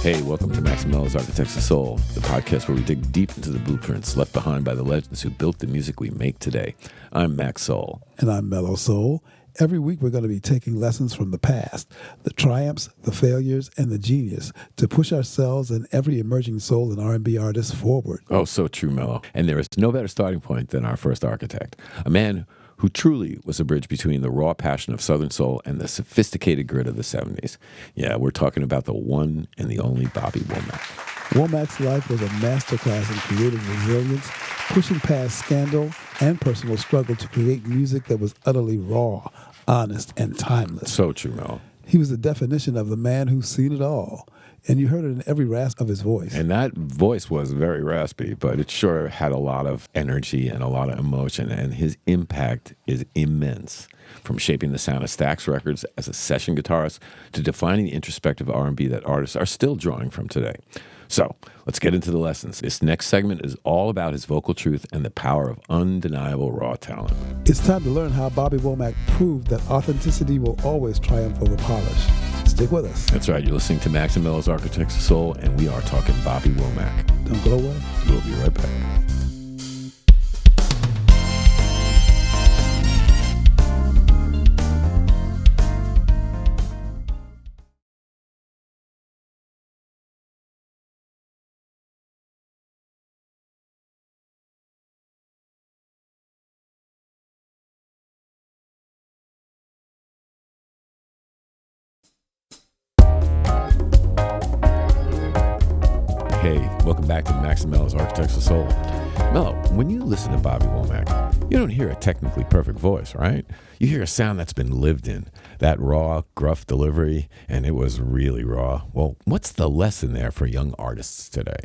Hey, welcome to Mello's Architects of Soul, the podcast where we dig deep into the blueprints left behind by the legends who built the music we make today. I'm Max Soul. And I'm Mello Soul. Every week we're going to be taking lessons from the past, the triumphs, the failures, and the genius to push ourselves and every emerging soul and R&B artist forward. Oh, so true, Mello. And there is no better starting point than our first architect, a man who truly was a bridge between the raw passion of Southern soul and the sophisticated grit of the 70s. Yeah, we're talking about the one and the only Bobby Womack. Womack's life was a masterclass in creating resilience, pushing past scandal and personal struggle to create music that was utterly raw, honest, and timeless. So true, Mello. He was the definition of the man who's seen it all. And you heard it in every rasp of his voice. And that voice was very raspy, but it sure had a lot of energy and a lot of emotion. And his impact is immense, from shaping the sound of STAX records as a session guitarist to defining the introspective R&B that artists are still drawing from today. So let's get into the lessons. This next segment is all about his vocal truth and the power of undeniable raw talent. It's time to learn how Bobby Womack proved that authenticity will always triumph over polish. Stick with us. That's right. You're listening to Max and Mello's Architects of Soul, and we are talking Bobby Womack. Don't go away. We'll be right back. Hey, welcome back to Max and Mello's Architects of Soul. Mello, when you listen to Bobby Womack, you don't hear a technically perfect voice, right? You hear a sound that's been lived in, that raw, gruff delivery, and it was really raw. Well, what's the lesson there for young artists today?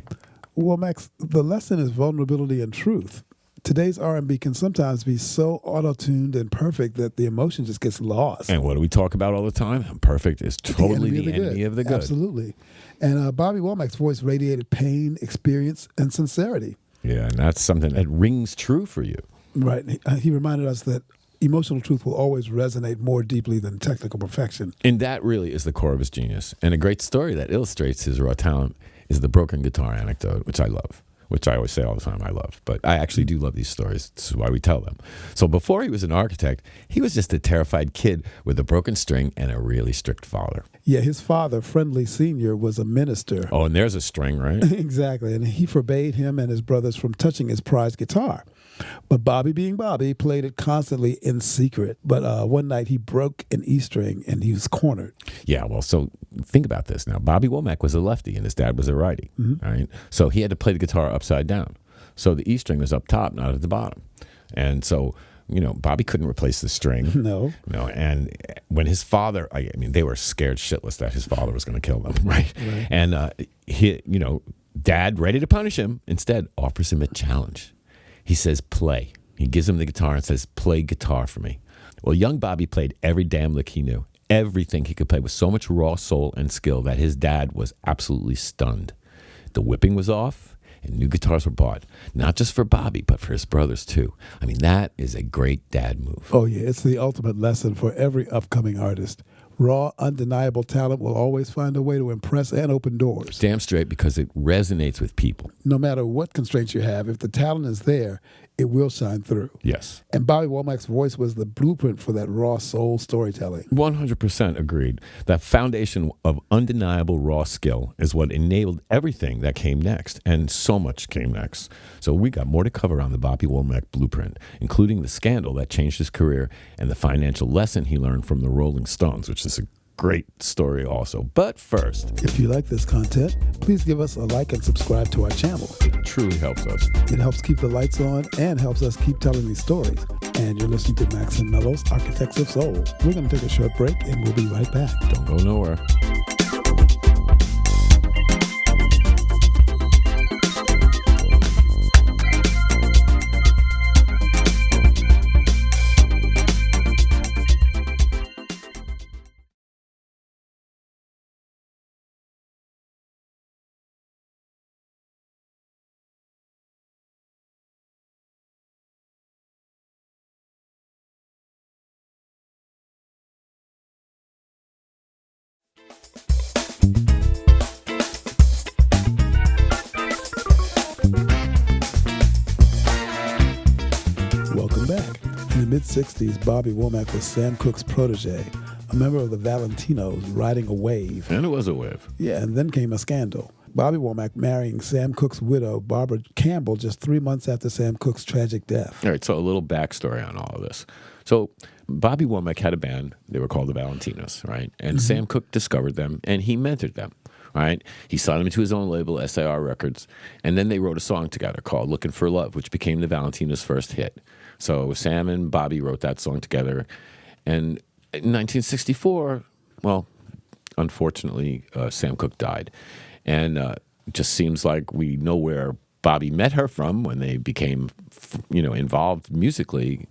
Well, Max, the lesson is vulnerability and truth. Today's R&B can sometimes be so auto-tuned and perfect that the emotion just gets lost. And what do we talk about all the time? Imperfect is totally the enemy of the good. Absolutely. And Bobby Womack's voice radiated pain, experience, and sincerity. Yeah, and that's something that rings true for you. Right. He reminded us that emotional truth will always resonate more deeply than technical perfection. And that really is the core of his genius. And a great story that illustrates his raw talent is the broken guitar anecdote, which I love. Which I always say all the time I love. But I actually do love these stories. This is why we tell them. So before he was an architect, he was just a terrified kid with a broken string and a really strict father. Yeah, his father, Friendly Sr., was a minister. Oh, and there's a string, right? Exactly. And he forbade him and his brothers from touching his prized guitar. But Bobby, being Bobby, played it constantly in secret. But one night he broke an E string and he was cornered. Yeah, well, so think about this now. Bobby Womack was a lefty and his dad was a righty, right? So he had to play the guitar upside down. So the E string was up top, not at the bottom. And so, you know, Bobby couldn't replace the string. No. And when his father, I mean, they were scared shitless that his father was going to kill them, right? And he, you know, dad, ready to punish him, instead offers him a challenge. He says, play. He gives him the guitar and says, play guitar for me. Well, young Bobby played every damn lick he knew. Everything he could play with so much raw soul and skill that his dad was absolutely stunned. The whipping was off and new guitars were bought. Not just for Bobby, but for his brothers too. I mean, that is a great dad move. Oh, yeah. It's the ultimate lesson for every upcoming artist. Raw, undeniable talent will always find a way to impress and open doors. Damn straight, because it resonates with people. No matter what constraints you have, if the talent is there, it will shine through. Yes. And Bobby Womack's voice was the blueprint for that raw soul storytelling. 100% agreed. That foundation of undeniable raw skill is what enabled everything that came next, and so much came next. So we got more to cover on the Bobby Womack Blueprint, including the scandal that changed his career and the financial lesson he learned from the Rolling Stones, which is a great story also. But first, if you like this content, please give us a like and subscribe to our channel. It truly helps us. It helps keep the lights on and helps us keep telling these stories. And you're listening to Max and Mello's Architects of Soul. We're going to take a short break and we'll be right back. Don't go nowhere. Welcome back. In the mid-'60s, Bobby Womack was Sam Cooke's protege, a member of the Valentinos riding a wave. And it was a wave. Yeah, and then came a scandal. Bobby Womack marrying Sam Cooke's widow, Barbara Campbell, just 3 months after Sam Cooke's tragic death. All right, so a little backstory on all of this. So Bobby Womack had a band. They were called the Valentinos, right? And Sam Cooke discovered them, and he mentored them, right? He signed them to his own label, SAR Records, and then they wrote a song together called Looking for Love, which became the Valentinos' first hit. So Sam and Bobby wrote that song together. And in 1964, well, unfortunately, Sam Cooke died. And it just seems like we know where Bobby met her from when they became, involved musically.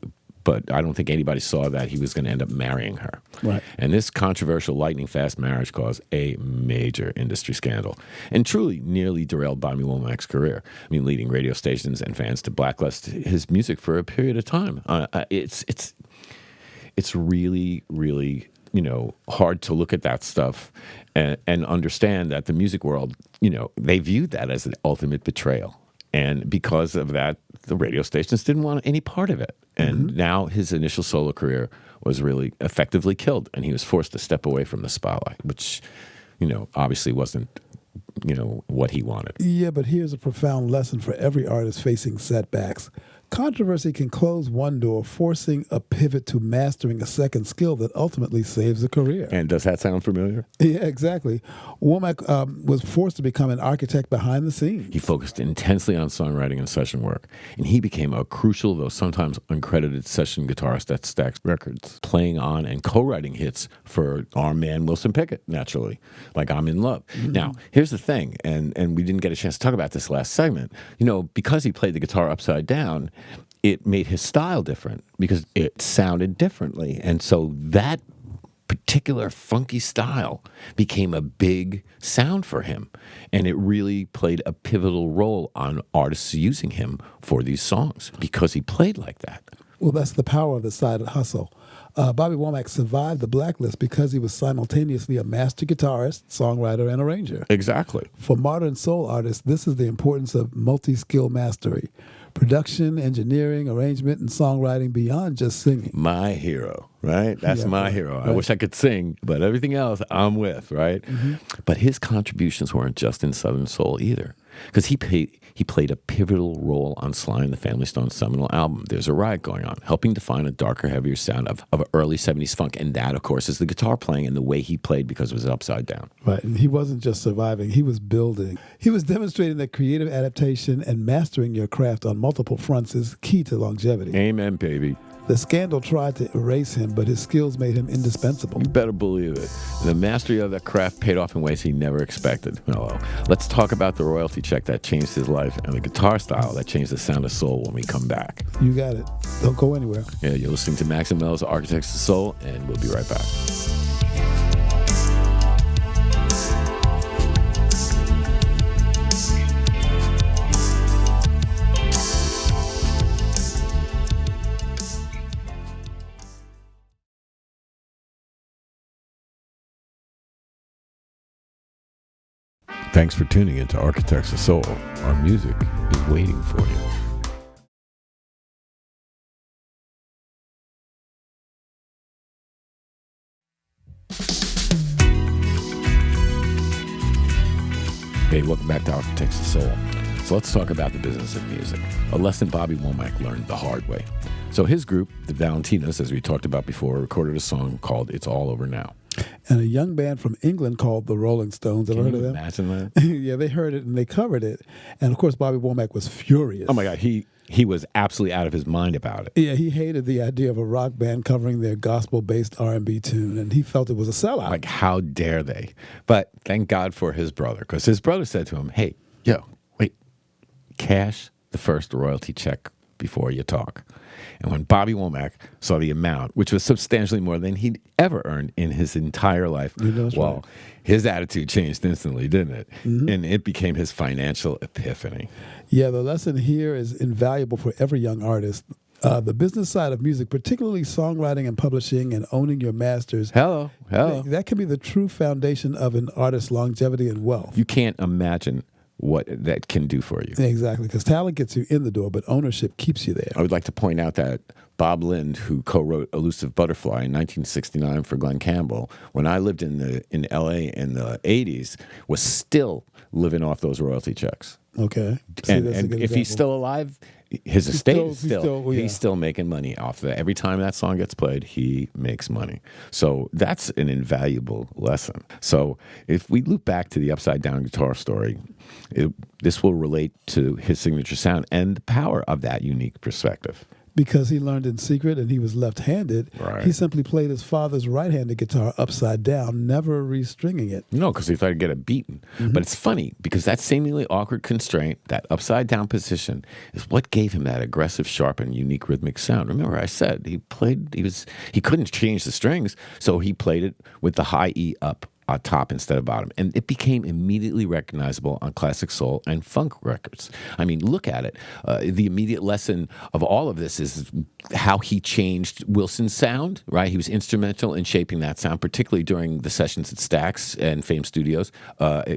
But I don't think anybody saw that he was going to end up marrying her. Right. And this controversial lightning-fast marriage caused a major industry scandal and truly nearly derailed Bobby Womack's career. I mean, leading radio stations and fans to blacklist his music for a period of time. It's really, really, hard to look at that stuff and understand that the music world, they viewed that as an ultimate betrayal. And because of that, the radio stations didn't want any part of it. And now his initial solo career was really effectively killed, and he was forced to step away from the spotlight, which, obviously wasn't, what he wanted. Yeah, but here's a profound lesson for every artist facing setbacks. Controversy can close one door, forcing a pivot to mastering a second skill that ultimately saves a career. And does that sound familiar? Yeah, exactly. Womack was forced to become an architect behind the scenes. He focused intensely on songwriting and session work, and he became a crucial, though sometimes uncredited, session guitarist at STAX Records, playing on and co-writing hits for our man Wilson Pickett, naturally, like I'm in Love. Now, here's the thing, and we didn't get a chance to talk about this last segment. Because he played the guitar upside down, it made his style different because it sounded differently. And so that particular funky style became a big sound for him. And it really played a pivotal role on artists using him for these songs because he played like that. Well, that's the power of the side hustle. Bobby Womack survived the blacklist because he was simultaneously a master guitarist, songwriter, and arranger. Exactly. For modern soul artists, this is the importance of multi-skill mastery. Production, engineering, arrangement, and songwriting beyond just singing. My hero, right? That's Yeah, my right, hero. I right. wish I could sing, but everything else I'm with, right? But his contributions weren't just in Southern Soul either, because he played a pivotal role on Sly and the Family Stone's seminal album, There's a Riot Going On, helping define a darker, heavier sound of early 70s funk. And that, of course, is the guitar playing and the way he played because it was upside down. Right, and he wasn't just surviving, he was building. He was demonstrating that creative adaptation and mastering your craft on multiple fronts is key to longevity. Amen, baby. The scandal tried to erase him, but his skills made him indispensable. You better believe it. And the mastery of that craft paid off in ways he never expected. Mello. Let's talk about the royalty check that changed his life and the guitar style that changed the sound of soul when we come back. You got it. Don't go anywhere. Yeah, you're listening to Max and Mello's Architects of Soul, and we'll be right back. Thanks for tuning into Architects of Soul. Our music is waiting for you. Hey, welcome back to Architects of Soul. So let's talk about the business of music, a lesson Bobby Womack learned the hard way. So his group, the Valentinos, as we talked about before, recorded a song called It's All Over Now. And a young band from England called the Rolling Stones. Ever heard of them? Imagine that? Yeah, they heard it and they covered it. And of course, Bobby Womack was furious. Oh my God, he was absolutely out of his mind about it. Yeah, he hated the idea of a rock band covering their gospel-based R&B tune, and he felt it was a sellout. Like, how dare they? But thank God for his brother, because his brother said to him, hey, wait, cash the first royalty check before you talk. And when Bobby Womack saw the amount, which was substantially more than he'd ever earned in his entire life, right. His attitude changed instantly, didn't it? And it became his financial epiphany. Yeah, the lesson here is invaluable for every young artist. The business side of music, particularly songwriting and publishing and owning your masters. Hello. That can be the true foundation of an artist's longevity and wealth. You can't imagine what that can do for you. Exactly, because talent gets you in the door, but ownership keeps you there. I would like to point out that Bob Lind, who co-wrote Elusive Butterfly in 1969 for Glenn Campbell, when I lived in L.A. in the 80s, was still living off those royalty checks. Okay. And if he's still alive, his estate is he's still making money off that. Every time that song gets played, he makes money. So that's an invaluable lesson. So if we loop back to the upside down guitar story, this will relate to his signature sound and the power of that unique perspective. Because he learned in secret and he was left-handed, Right. he simply played his father's right-handed guitar upside down, never restringing it. No, because he thought he'd get it beaten. But it's funny because that seemingly awkward constraint, that upside down position, is what gave him that aggressive, sharp, and unique rhythmic sound. Remember, I said he couldn't change the strings, so he played it with the high E up top instead of bottom. And it became immediately recognizable on classic soul and funk records. I mean, look at it. The immediate lesson of all of this is how he changed Wilson's sound, right? He was instrumental in shaping that sound, particularly during the sessions at STAX and Fame Studios.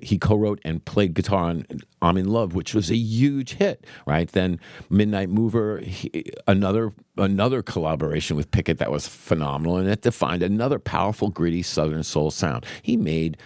He co-wrote and played guitar on I'm in Love, which was a huge hit, right? Then Midnight Mover, another collaboration with Pickett that was phenomenal, and it defined another powerful, gritty Southern soul sound. He made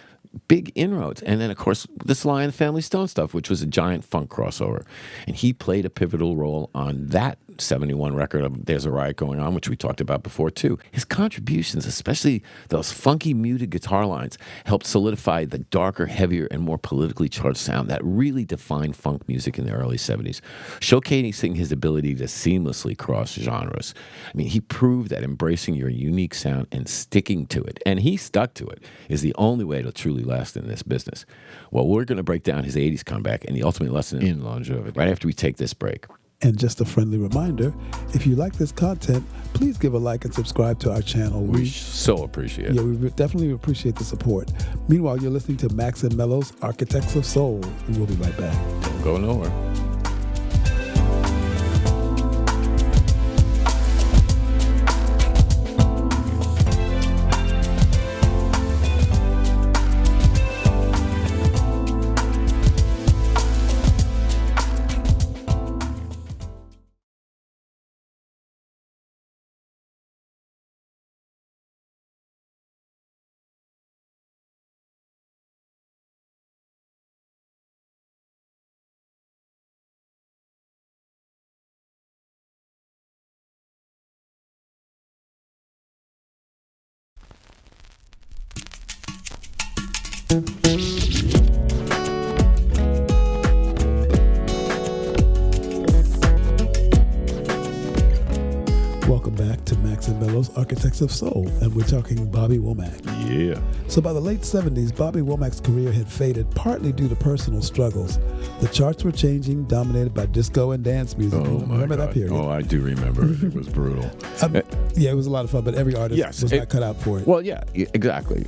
big inroads. And then, of course, the Sly and the Family Stone stuff, which was a giant funk crossover. And he played a pivotal role on that 71 record of There's a Riot Going On, which we talked about before, too. His contributions, especially those funky, muted guitar lines, helped solidify the darker, heavier, and more politically charged sound that really defined funk music in the early 70s, showcasing his ability to seamlessly cross genres. I mean, he proved that embracing your unique sound and sticking to it, and he stuck to it, is the only way to truly last in this business. Well, we're going to break down his 80s comeback and the ultimate lesson in longevity right after we take this break. And just a friendly reminder, if you like this content, please give a like and subscribe to our channel. We so appreciate it. Yeah, we definitely appreciate the support. Meanwhile, you're listening to Max and Mello's Architects of Soul, and we'll be right back. Don't go nowhere. Welcome back to Max and Mello's Architects of Soul, and we're talking Bobby Womack. Yeah. So by the late 70s, Bobby Womack's career had faded, partly due to personal struggles. The charts were changing, dominated by disco and dance music. Remember that period? Oh, I do remember. It was brutal. Yeah, it was a lot of fun, but every artist was not cut out for it. Well, yeah, exactly.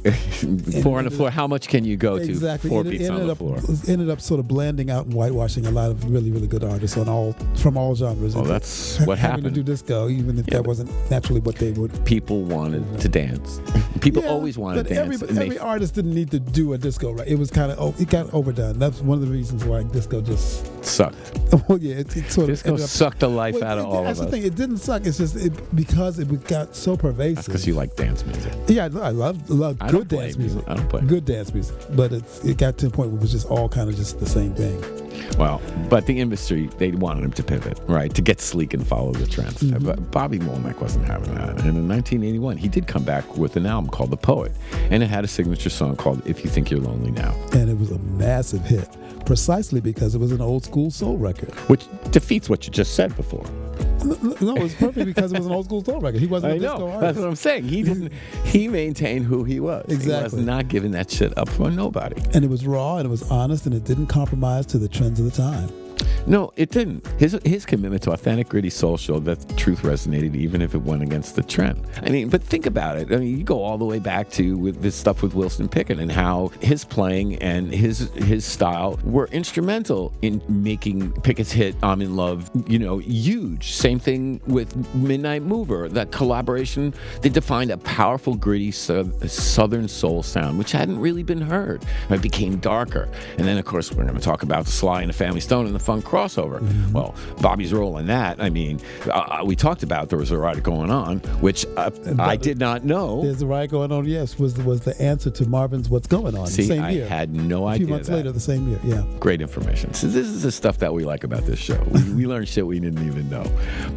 Four on the floor. How much can you go to? Exactly. 4 beats on the floor. Ended up sort of blending out and whitewashing a lot of really, really good artists from all genres. Well, that's what happened. Having to do disco, even if that wasn't naturally what they would. People wanted to dance. People always wanted to dance. Every artist didn't need to do a disco, right? It was kind of, it got overdone. That's one of the reasons why disco just sucked. Well, yeah, it sort of disco sucked the life out of all of us. That's the thing. It didn't suck. It's just because it got so pervasive. That's because you like dance music. Yeah, I love good dance music. I don't play good dance music, but it got to a point where it was just all kind of just the same thing. Well, but the industry, they wanted him to pivot, right, to get sleek and follow the trends. Mm-hmm. But Bobby Womack wasn't having that. And in 1981, he did come back with an album called The Poet, and it had a signature song called If You Think You're Lonely Now. And it was a massive hit, precisely because it was an old school soul record. Which defeats what you just said before. No, it was perfect because it was an old school soul record. He wasn't a disco artist. That's what I'm saying. He maintained who he was. Exactly. He was not giving that shit up for nobody. And it was raw, and it was honest, and it didn't compromise to the trends of the time. No, it didn't. His commitment to authentic, gritty soul showed that the truth resonated even if it went against the trend. I mean, but think about it. I mean, you go all the way back to with this stuff with Wilson Pickett and how his playing and his style were instrumental in making Pickett's hit "I'm in Love," huge. Same thing with Midnight Mover. That collaboration, they defined a powerful, gritty Southern soul sound, which hadn't really been heard. It became darker. And then, of course, we're going to talk about Sly and the Family Stone and the funk crossover. Mm-hmm. Well, Bobby's role in that, I mean, we talked about there was a riot going on, which I did not know. There's a riot going on, yes, was the answer to Marvin's What's Going On. See, the same year. I had no idea. A few months later, the same year, yeah. Great information. So this is the stuff that we like about this show. We learn shit we didn't even know.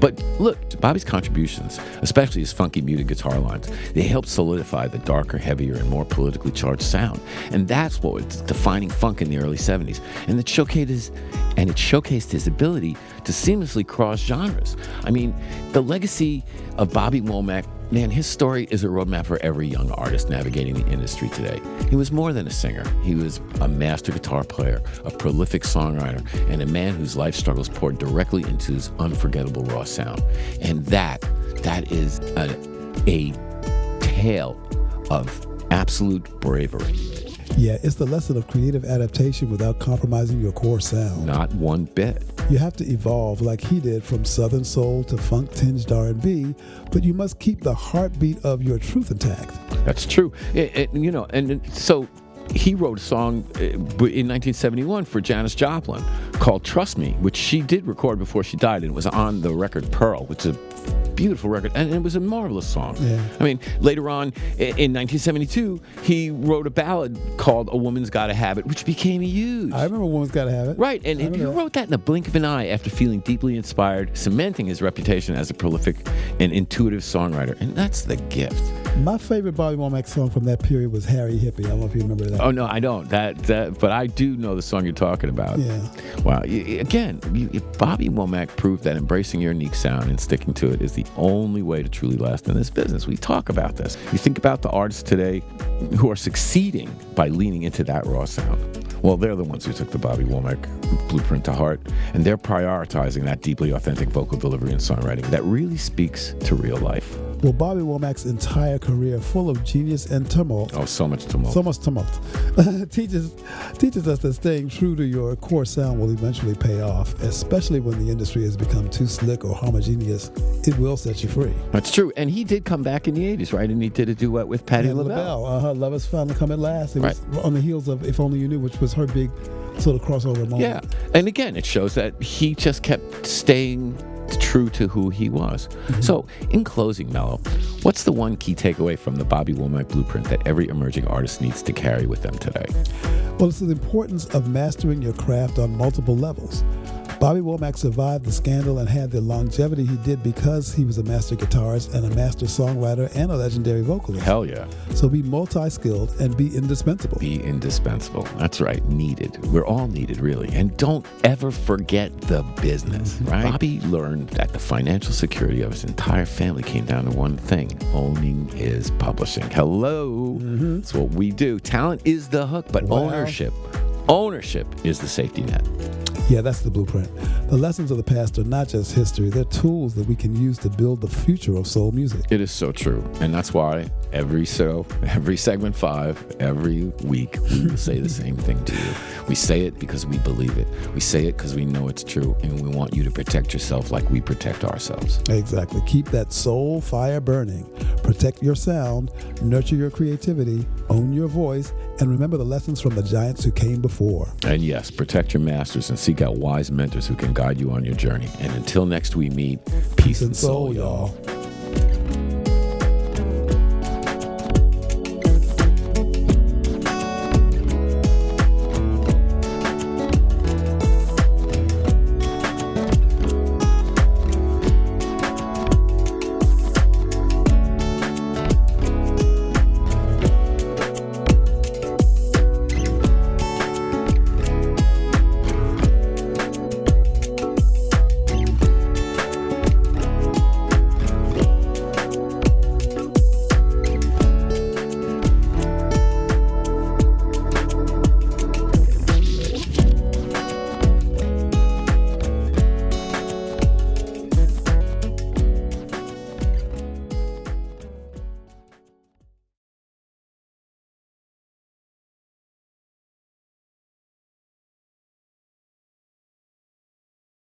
But look, Bobby's contributions, especially his funky muted guitar lines, they helped solidify the darker, heavier, and more politically charged sound. And that's what was defining funk in the early 70s. And it showcased his ability to seamlessly cross genres. I mean, the legacy of Bobby Womack, man, his story is a roadmap for every young artist navigating the industry today. He was more than a singer. He was a master guitar player, a prolific songwriter, and a man whose life struggles poured directly into his unforgettable raw sound. And that is a tale of absolute bravery. Yeah, it's the lesson of creative adaptation without compromising your core sound. Not one bit. You have to evolve like he did from Southern soul to funk-tinged R&B, but you must keep the heartbeat of your truth intact. That's true. So he wrote a song in 1971 for Janis Joplin called Trust Me, which she did record before she died, and it was on the record Pearl, which is a beautiful record, and it was a marvelous song. Yeah. I mean, later on in 1972, he wrote a ballad called A Woman's Gotta Have It, which became huge. I remember A Woman's Gotta Have It. Right, and he wrote that in a blink of an eye after feeling deeply inspired, cementing his reputation as a prolific and intuitive songwriter, and that's the gift. My favorite Bobby Womack song from that period was Harry Hippie. I don't know if you remember that. Oh, no, I don't. But I do know the song you're talking about. Yeah. Wow. Bobby Womack proved that embracing your unique sound and sticking to it is the only way to truly last in this business. We talk about this. You think about the artists today who are succeeding by leaning into that raw sound. Well, they're the ones who took the Bobby Womack blueprint to heart, and they're prioritizing that deeply authentic vocal delivery and songwriting that really speaks to real life. Well, Bobby Womack's entire career, full of genius and tumult. Oh, so much tumult. So much tumult. teaches us that staying true to your core sound will eventually pay off, especially when the industry has become too slick or homogeneous. It will set you free. That's true. And he did come back in the 80s, right? And he did a duet with Patti LaBelle. Love Has Finally Come at Last. It was on the heels of If Only You Knew, which was her big sort of crossover moment. Yeah. And again, it shows that he just kept staying true to who he was. Mm-hmm. So, in closing, Mello, what's the one key takeaway from the Bobby Womack blueprint that every emerging artist needs to carry with them today? Well, it's the importance of mastering your craft on multiple levels. Bobby Womack survived the scandal and had the longevity he did because he was a master guitarist and a master songwriter and a legendary vocalist. Hell yeah. So be multi-skilled and be indispensable. Be indispensable. That's right. Needed. We're all needed, really. And don't ever forget the business, right? Bobby learned that the financial security of his entire family came down to one thing: owning his publishing. Hello. Mm-hmm. That's what we do. Talent is the hook, but ownership is the safety net. Yeah, that's the blueprint. The lessons of the past are not just history. They're tools that we can use to build the future of soul music. It is so true. And that's why every segment 5, every week, we will say the same thing to you. We say it because we believe it. We say it because we know it's true. And we want you to protect yourself like we protect ourselves. Exactly. Keep that soul fire burning. Protect your sound. Nurture your creativity. Own your voice. And remember the lessons from the giants who came before. And yes, protect your masters and seek out wise mentors who can guide you on your journey. And until next we meet, peace and soul, y'all.